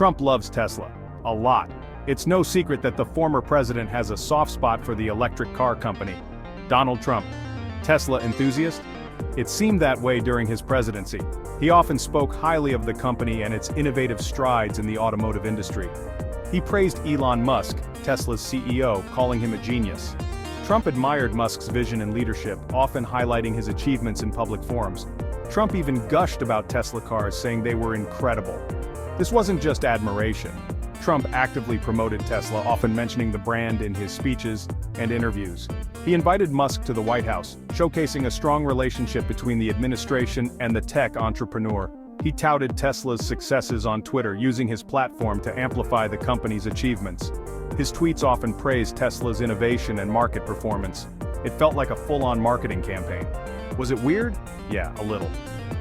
Trump loves Tesla. A lot. It's no secret that the former president has a soft spot for the electric car company. Donald Trump. Tesla enthusiast? It seemed that way during his presidency. He often spoke highly of the company and its innovative strides in the automotive industry. He praised Elon Musk, Tesla's CEO, calling him a genius. Trump admired Musk's vision and leadership, often highlighting his achievements in public forums. Trump even gushed about Tesla cars, saying they were incredible. This wasn't just admiration. Trump actively promoted Tesla, often mentioning the brand in his speeches and interviews. He invited Musk to the White House, showcasing a strong relationship between the administration and the tech entrepreneur. He touted Tesla's successes on Twitter, using his platform to amplify the company's achievements. His tweets often praised Tesla's innovation and market performance. It felt like a full-on marketing campaign. Was it weird? Yeah, a little.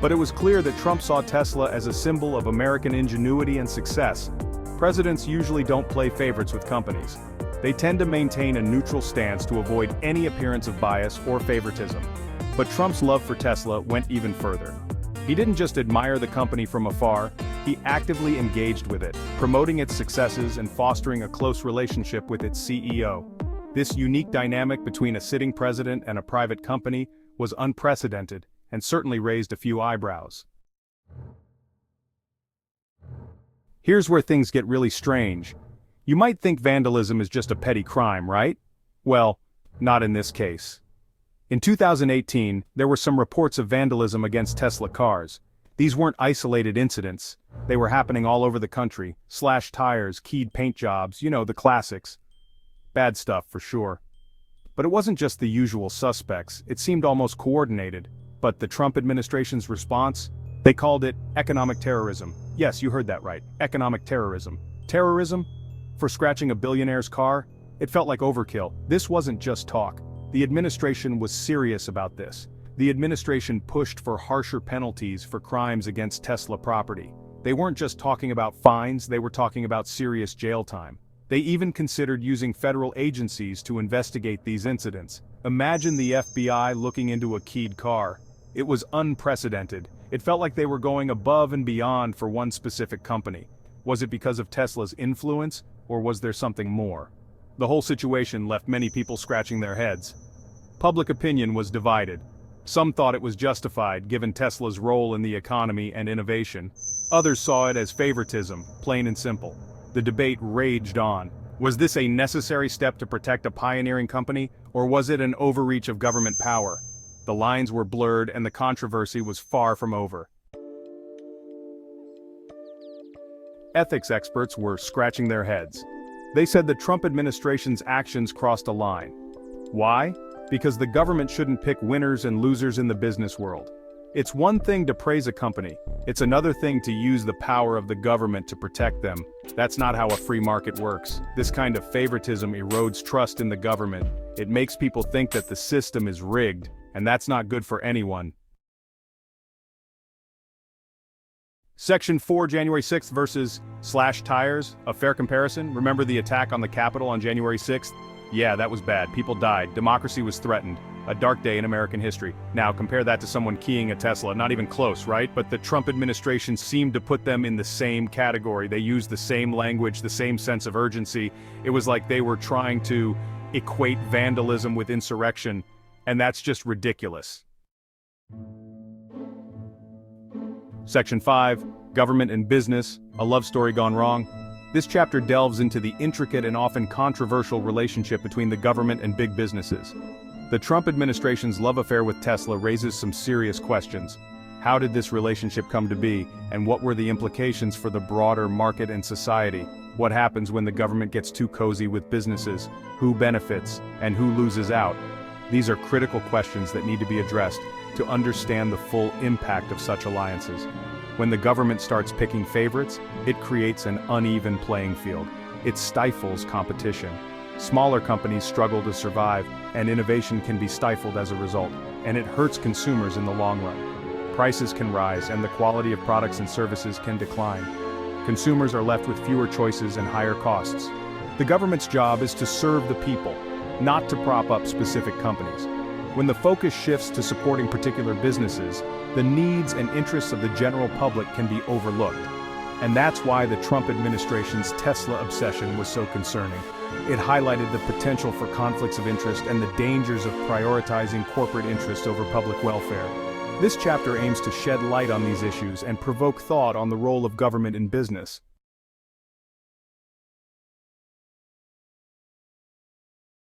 But it was clear that Trump saw Tesla as a symbol of American ingenuity and success. Presidents usually don't play favorites with companies. They tend to maintain a neutral stance to avoid any appearance of bias or favoritism. But Trump's love for Tesla went even further. He didn't just admire the company from afar, he actively engaged with it, promoting its successes and fostering a close relationship with its CEO. This unique dynamic between a sitting president and a private company was unprecedented and certainly raised a few eyebrows. Here's where things get really strange. You might think vandalism is just a petty crime, right? Well, not in this case. In 2018, there were some reports of vandalism against Tesla cars. These weren't isolated incidents. They were happening all over the country. Slashed tires, keyed paint jobs, you know, the classics. Bad stuff for sure. But it wasn't just the usual suspects, it seemed almost coordinated. But the Trump administration's response? They called it economic terrorism. Yes, you heard that right, economic terrorism. Terrorism? For scratching a billionaire's car? It felt like overkill. This wasn't just talk. The administration was serious about this. The administration pushed for harsher penalties for crimes against Tesla property. They weren't just talking about fines, they were talking about serious jail time. They even considered using federal agencies to investigate these incidents. Imagine the FBI looking into a keyed car. It was unprecedented. It felt like they were going above and beyond for one specific company. Was it because of Tesla's influence, or was there something more? The whole situation left many people scratching their heads. Public opinion was divided. Some thought it was justified given Tesla's role in the economy and innovation. Others saw it as favoritism, plain and simple. The debate raged on. Was this a necessary step to protect a pioneering company, or was it an overreach of government power? The lines were blurred and the controversy was far from over. Ethics experts were scratching their heads. They said the Trump administration's actions crossed a line. Why? Because the government shouldn't pick winners and losers in the business world. It's one thing to praise a company, it's another thing to use the power of the government to protect them. That's not how a free market works. This kind of favoritism erodes trust in the government. It makes people think that the system is rigged, and that's not good for anyone. Section 4, January 6th versus slashed tires, a fair comparison. Remember the attack on the Capitol on January 6th? Yeah, that was bad. People died. Democracy was threatened. A dark day in American history. Now compare that to someone keying a Tesla. Not even close, right? But the Trump administration seemed to put them in the same category. They used the same language, the same sense of urgency. It was like they were trying to equate vandalism with insurrection, and that's just ridiculous. Section 5, Government and Business, a love story gone wrong. This chapter delves into the intricate and often controversial relationship between the government and big businesses. The Trump administration's love affair with Tesla raises some serious questions. How did this relationship come to be, and what were the implications for the broader market and society? What happens when the government gets too cozy with businesses? Who benefits, and who loses out? These are critical questions that need to be addressed to understand the full impact of such alliances. When the government starts picking favorites, it creates an uneven playing field. It stifles competition. Smaller companies struggle to survive, and innovation can be stifled as a result, and it hurts consumers in the long run. Prices can rise, and the quality of products and services can decline. Consumers are left with fewer choices and higher costs. The government's job is to serve the people, not to prop up specific companies. When the focus shifts to supporting particular businesses, the needs and interests of the general public can be overlooked. And that's why the Trump administration's Tesla obsession was so concerning. It highlighted the potential for conflicts of interest and the dangers of prioritizing corporate interests over public welfare. This chapter aims to shed light on these issues and provoke thought on the role of government in business.